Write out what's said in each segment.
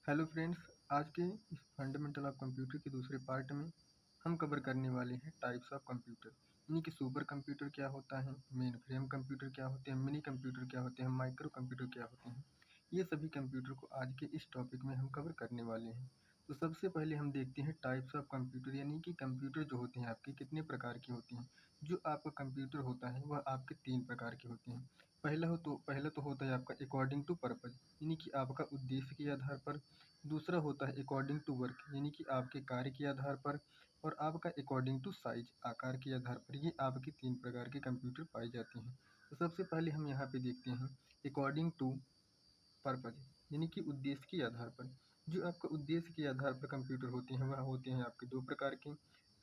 Hello friends, आज के इस फंडामेंटल ऑफ कंप्यूटर के दूसरे पार्ट में हम कवर करने वाले हैं टाइप्स ऑफ कंप्यूटर। यानी कि सुपर कंप्यूटर क्या होता है, मेन फ्रेम कंप्यूटर क्या होते हैं, मिनी कंप्यूटर क्या होते हैं, माइक्रो कंप्यूटर क्या होते हैं। ये सभी कंप्यूटर को आज के इस टॉपिक में हम कवर करने वाले हैं। तो सबसे पहले हम देखते हैं टाइप्स ऑफ कंप्यूटर, यानी कि कंप्यूटर जो होते हैं आपके कितने प्रकार के होते हैं। जो आपका कंप्यूटर होता है वह आपके 3 प्रकार के होते हैं। पहला तो होता है आपका अकॉर्डिंग टू पर्पज़, यानी कि आपका उद्देश्य के आधार पर। दूसरा होता है अकॉर्डिंग टू वर्क, यानी कि आपके कार्य के आधार पर। और आपका अकॉर्डिंग टू साइज, आकार के आधार पर। ये आपके 3 प्रकार के कंप्यूटर पाए जाते हैं। तो सबसे पहले हम यहाँ पे देखते हैं अकॉर्डिंग टू पर्पज़, यानी कि उद्देश्य के आधार पर। जो आपका उद्देश्य के आधार पर कंप्यूटर होते हैं वह होते हैं आपके 2 प्रकार के।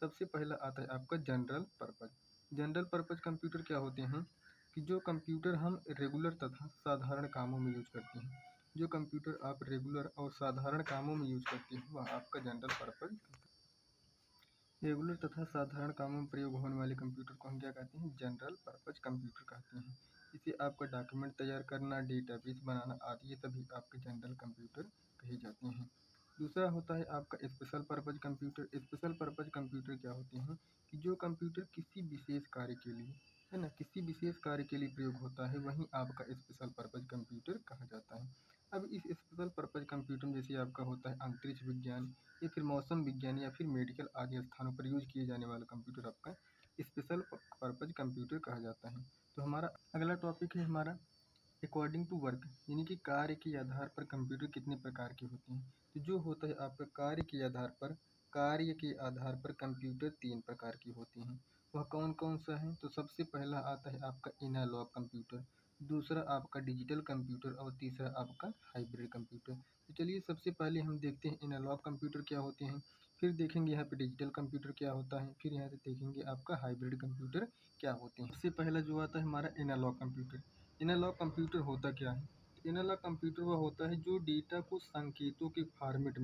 सबसे पहला आता है आपका general purpose. General purpose computer क्या होते हैं कि जो कंप्यूटर हम रेगुलर तथा साधारण कामों में यूज करते हैं। जो कंप्यूटर आप रेगुलर और साधारण कामों में यूज करते हैं वह आपका जनरल पर्पज़। रेगुलर तथा साधारण कामों में प्रयोग होने वाले कंप्यूटर को हम क्या कहते हैं, जनरल पर्पज़ कंप्यूटर कहते हैं। इसे आपका डॉक्यूमेंट तैयार करना, डेटाबेस बनाना आदि ये सभी आपके जनरल कंप्यूटर कहे जाते हैं। दूसरा होता है आपका special purpose computer. Special purpose computer क्या होते हैं कि जो कंप्यूटर किसी विशेष कार्य के लिए, है ना, किसी विशेष कार्य के लिए प्रयोग होता है वहीं आपका स्पेशल पर्पज़ कंप्यूटर कहा जाता है। अब इस स्पेशल पर्पज़ कंप्यूटर में जैसे आपका होता है अंतरिक्ष विज्ञान या फिर मौसम विज्ञान या फिर मेडिकल आदि स्थानों पर यूज किए जाने वाला कंप्यूटर आपका स्पेशल पर्पज़ कंप्यूटर कहा जाता है। तो हमारा अगला टॉपिक है हमारा अकॉर्डिंग टू वर्क, यानी कि कार्य के आधार पर कंप्यूटर कितने प्रकार के होते हैं। तो जो होता है आपका कार्य के आधार पर कंप्यूटर 3 प्रकार के होते हैं। वह कौन कौन सा है, तो सबसे पहला आता है आपका एनालॉग कंप्यूटर। दूसरा आपका डिजिटल कंप्यूटर और तीसरा आपका हाइब्रिड कंप्यूटर। तो चलिए सबसे पहले हम देखते हैं एनालॉग कंप्यूटर क्या होते हैं, फिर देखेंगे यहाँ पे डिजिटल कंप्यूटर क्या होता है, फिर यहाँ से देखेंगे आपका हाइब्रिड कंप्यूटर क्या होते हैं। सबसे पहला जो आता है हमारा एनालॉग कंप्यूटर। एनालॉग कंप्यूटर होता क्या है, तो एनालॉग कंप्यूटर वह होता है जो डेटा को संकेतों के फॉर्मेट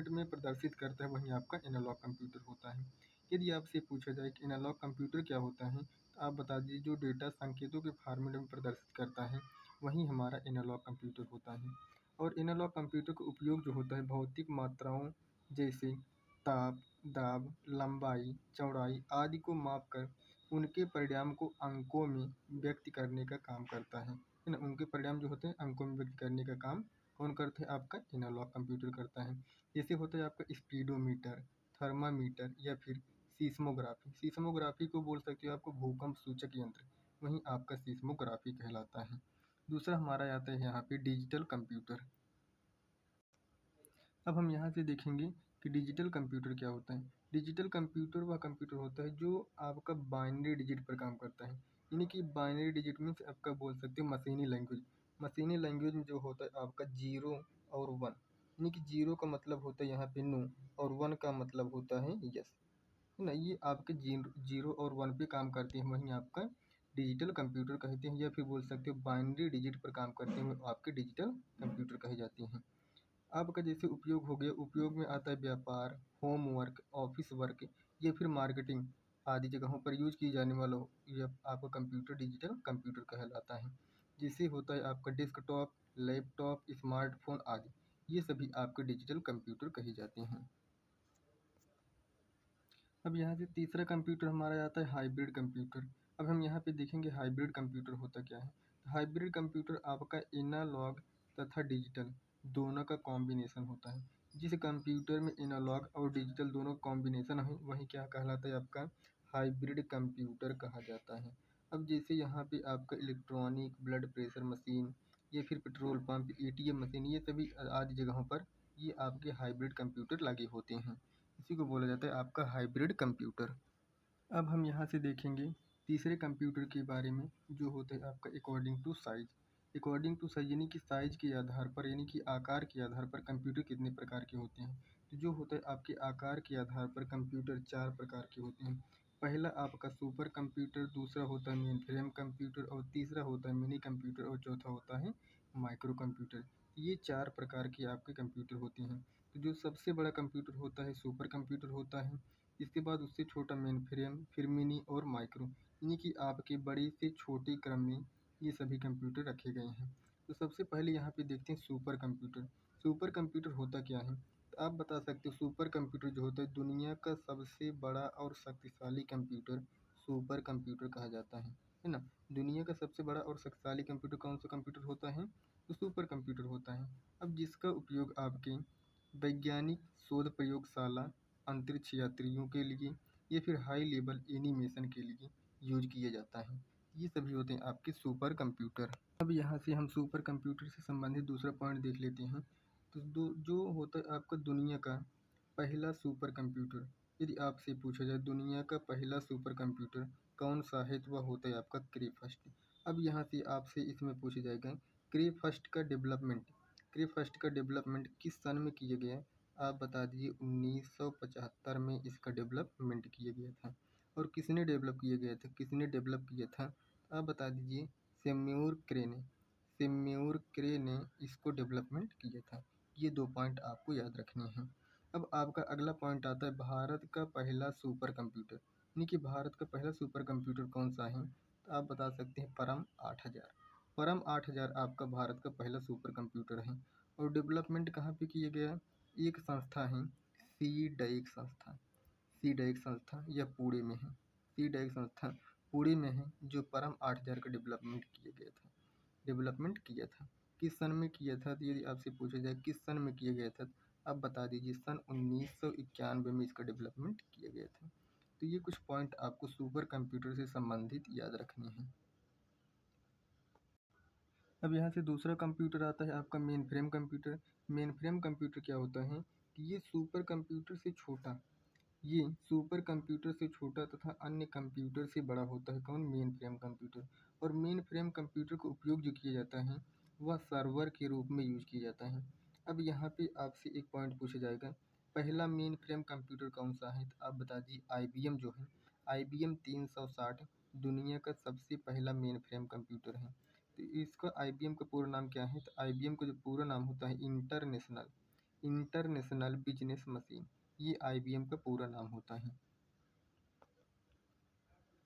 में प्रदर्शित करता है, वही आपका एनालॉग कंप्यूटर होता है। यदि आपसे पूछा जाए कि एनालॉग कंप्यूटर क्या होता है, तो आप बता दीजिए जो डेटा संकेतों के फॉर्मेट में प्रदर्शित करता है वही हमारा एनालॉग कंप्यूटर होता है। और एनालॉग कंप्यूटर का उपयोग जो होता है भौतिक मात्राओं जैसे ताप, दाब, लंबाई, चौड़ाई आदि को मापकर उनके परिणाम को अंकों में व्यक्त करने का काम करता है ना। उनके परिणाम जो होते हैं अंकों में व्यक्त करने का काम कौन करता है, आपका एनालॉग कंप्यूटर करता है। जैसे होता है आपका स्पीडोमीटर, थर्मामीटर या फिर सीस्मोग्राफी। सीस्मोग्राफी को बोल सकते हो आपको भूकंप सूचक यंत्र, वहीं आपका सीस्मोग्राफी कहलाता है। दूसरा हमारा आता है यहाँ पे डिजिटल कंप्यूटर। अब हम यहाँ से देखेंगे कि डिजिटल कंप्यूटर क्या होता है। डिजिटल कंप्यूटर वह कंप्यूटर होता है जो आपका बाइनरी डिजिट पर काम करता है। यानी कि बाइनरी डिजिट मीन्स आपका बोल सकते हो मशीनी लैंग्वेज। मशीनी लैंग्वेज में जो होता है आपका 0 और 1, यानी कि 0 का मतलब होता है यहाँ पे नो और 1 का मतलब होता है यस, है ना। ये आपके 0 और 1 पे काम करते हैं, वहीं आपका डिजिटल कंप्यूटर कहते हैं, या फिर बोल सकते हो बाइनरी डिजिट पर काम करते हैं आपके डिजिटल कंप्यूटर कहे जाते हैं। आपका जैसे उपयोग हो गया, उपयोग में आता है व्यापार, होमवर्क, ऑफिस वर्क या फिर मार्केटिंग आदि जगहों पर यूज किए जाने वाला यह आपका कंप्यूटर डिजिटल कंप्यूटर कहलाता है। जैसे होता है आपका डेस्कटॉप, लैपटॉप, स्मार्टफोन आदि, ये सभी आपके डिजिटल कंप्यूटर कहे जाते हैं। अब यहाँ से तीसरा कंप्यूटर हमारा आता है हाइब्रिड कंप्यूटर। अब हम यहाँ पे देखेंगे हाइब्रिड कंप्यूटर होता क्या है। तो हाइब्रिड कंप्यूटर आपका एनालॉग तथा डिजिटल दोनों का कॉम्बिनेशन होता है। जिस कंप्यूटर में एनालॉग और डिजिटल दोनों कॉम्बिनेशन है वही क्या कहलाता है, आपका हाइब्रिड कंप्यूटर कहा जाता है। अब जैसे यहाँ पे आपका इलेक्ट्रॉनिक ब्लड प्रेशर मशीन या फिर पेट्रोल पंप, एटीएम मशीन, ये सभी आदि जगहों पर ये आपके हाइब्रिड कंप्यूटर लगे होते हैं। इसी को बोला जाता है आपका हाइब्रिड कंप्यूटर। अब हम यहाँ से देखेंगे तीसरे कंप्यूटर के बारे में, जो होता है आपका according to size. According to size यानी कि साइज के आधार पर, यानी कि आकार के आधार पर कंप्यूटर कितने प्रकार के होते हैं। तो जो होता है आपके आकार के आधार पर कंप्यूटर 4 प्रकार के होते हैं। पहला आपका सुपर कंप्यूटर, दूसरा होता है मेन फ्रेम कंप्यूटर और तीसरा होता है मिनी कंप्यूटर और चौथा होता है माइक्रो कंप्यूटर। ये 4 प्रकार के आपके कंप्यूटर होते हैं। तो जो सबसे बड़ा कंप्यूटर होता है सुपर कंप्यूटर होता है। इसके बाद उससे छोटा मेन फ्रेम, फिर मिनी और माइक्रो, यानी कि आपके बड़े से छोटे क्रम में ये सभी कंप्यूटर रखे गए हैं। तो सबसे पहले यहाँ पे देखते हैं सुपर कंप्यूटर। सुपर कंप्यूटर होता क्या है? तो आप बता सकते हो सुपर कंप्यूटर जो होता है दुनिया का सबसे बड़ा और शक्तिशाली कंप्यूटर सुपर कंप्यूटर कहा जाता है ना? दुनिया का सबसे बड़ा और शक्तिशाली कंप्यूटर कौन सा कंप्यूटर होता है? तो सुपर कंप्यूटर होता है। अब जिसका उपयोग आपके वैज्ञानिक शोध प्रयोगशाला, अंतरिक्ष यात्रियों के लिए या फिर हाई लेवल एनिमेशन के लिए यूज किया जाता है। ये सभी होते हैं आपके सुपर कंप्यूटर। अब यहाँ से हम सुपर कंप्यूटर से संबंधित दूसरा पॉइंट देख लेते हैं। तो जो होता है आपका दुनिया का पहला सुपर कंप्यूटर, यदि आपसे पूछा जाए दुनिया का पहला सुपर कंप्यूटर कौन सा है, तो वह होता है आपका क्रेफस्ट। अब यहाँ से आपसे इसमें पूछा जाएगा क्रेफस्ट का डेवलपमेंट किस सन में किया गया? आप बता दीजिए 1975 में इसका डेवलपमेंट किया गया था। और किसने डेवलप किया था? आप बता दीजिए सेम्योर क्रे ने इसको डेवलपमेंट किया था। ये 2 पॉइंट आपको याद रखने हैं। अब आपका अगला पॉइंट आता है भारत का पहला सुपर कंप्यूटर, यानी कि भारत का पहला सुपर कंप्यूटर कौन सा है? तो आप बता सकते हैं परम 8000। परम 8000 आपका भारत का पहला सुपर कंप्यूटर है। और डेवलपमेंट कहाँ पे किया गया? एक संस्था है सी डैक संस्था, यह पुणे में है। सी डैक संस्था पुणे में है जो परम 8000 का डेवलपमेंट किया था। किस सन में किया था? तो यदि आपसे पूछा जाए किस सन में किया गया था, आप बता दीजिए सन 1991 में इसका डेवलपमेंट किया गया था। तो ये कुछ पॉइंट आपको सुपर कंप्यूटर से संबंधित याद रखने हैं। अब यहाँ से दूसरा कंप्यूटर आता है आपका main frame computer. Main frame computer क्या होता है कि ये सुपर कंप्यूटर से छोटा तथा अन्य कंप्यूटर से बड़ा होता है। कौन? Main frame computer. और मेन फ्रेम कंप्यूटर का उपयोग जो किया जाता है वह सर्वर के रूप में यूज किया जाता है। अब यहाँ पे आपसे एक पॉइंट पूछा जाएगा पहला मेन फ्रेम कंप्यूटर कौन सा है? तो आप बता दीजिए IBM जो है, IBM 360 दुनिया का सबसे पहला मेन फ्रेम कंप्यूटर है। तो इसका IBM का पूरा नाम क्या है? तो IBM का जो पूरा नाम होता है इंटरनेशनल बिजनेस मशीन, ये IBM का पूरा नाम होता है।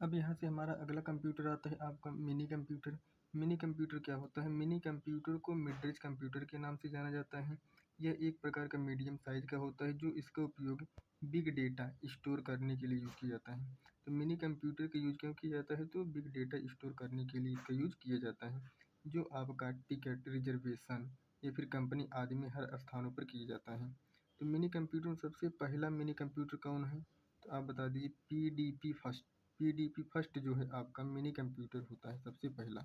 अब यहाँ से हमारा अगला कंप्यूटर आता है आपका मिनी कंप्यूटर। मिनी कंप्यूटर क्या होता है? मिनी कंप्यूटर को मिड रेंज कंप्यूटर के नाम से जाना जाता है। यह एक प्रकार का मीडियम साइज का होता है जो इसका उपयोग बिग डेटा स्टोर करने के लिए यूज़ किया जाता है। तो मिनी कंप्यूटर का यूज़ क्यों किया जाता है? तो बिग डेटा स्टोर करने के लिए इसका यूज़ किया जाता है, जो आपका टिकट रिजर्वेशन या फिर कंपनी आदि में हर स्थानों पर किया जाता है। तो मिनी कंप्यूटर में सबसे पहला मिनी कंप्यूटर कौन है? तो आप बता दीजिए PDP फर्स्ट जो है आपका मिनी कंप्यूटर होता है सबसे पहला।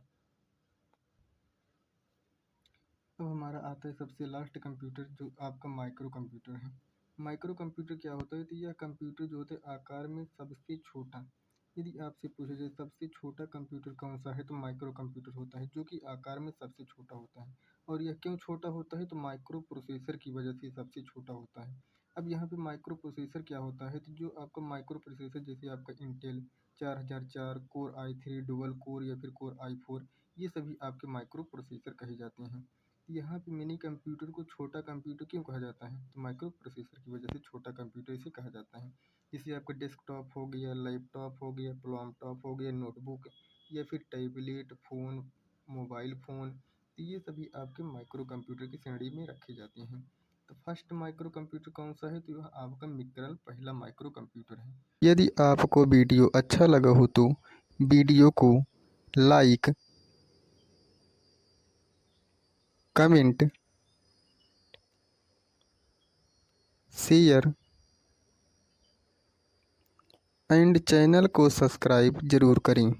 अब हमारा आता है सबसे लास्ट कंप्यूटर जो आपका माइक्रो कंप्यूटर है। माइक्रो कंप्यूटर क्या होता है? तो यह कंप्यूटर जो होता है आकार में सबसे छोटा। यदि आपसे पूछा जाए सबसे छोटा कंप्यूटर कौन सा है, तो माइक्रो कंप्यूटर होता है जो कि आकार में सबसे छोटा होता है। और यह क्यों छोटा होता है? तो माइक्रो प्रोसेसर की वजह से सबसे छोटा होता है। अब यहाँ पे माइक्रो प्रोसेसर क्या होता है? तो जो आपका माइक्रो प्रोसेसर जैसे आपका Intel 4004, core i3, dual core या फिर कोर i4, ये सभी आपके माइक्रो प्रोसेसर कहे जाते हैं। यहाँ पे मिनी कंप्यूटर को छोटा कंप्यूटर क्यों कहा जाता है? तो माइक्रो प्रोसेसर की वजह से छोटा कंप्यूटर इसे कहा जाता है। जैसे आपका डेस्कटॉप हो गया, लैपटॉप हो गया, लैपटॉप हो गया, नोटबुक या फिर टैबलेट फ़ोन, मोबाइल फ़ोन, तो ये सभी आपके माइक्रो कंप्यूटर की श्रेणी में रखे जाते हैं। तो फर्स्ट माइक्रो कंप्यूटर कौन सा है? तो यह आपका मिक्रल पहला माइक्रो कंप्यूटर है। यदि आपको वीडियो अच्छा लगा हो तो वीडियो को like, comment, share and channel को सब्सक्राइब ज़रूर करें।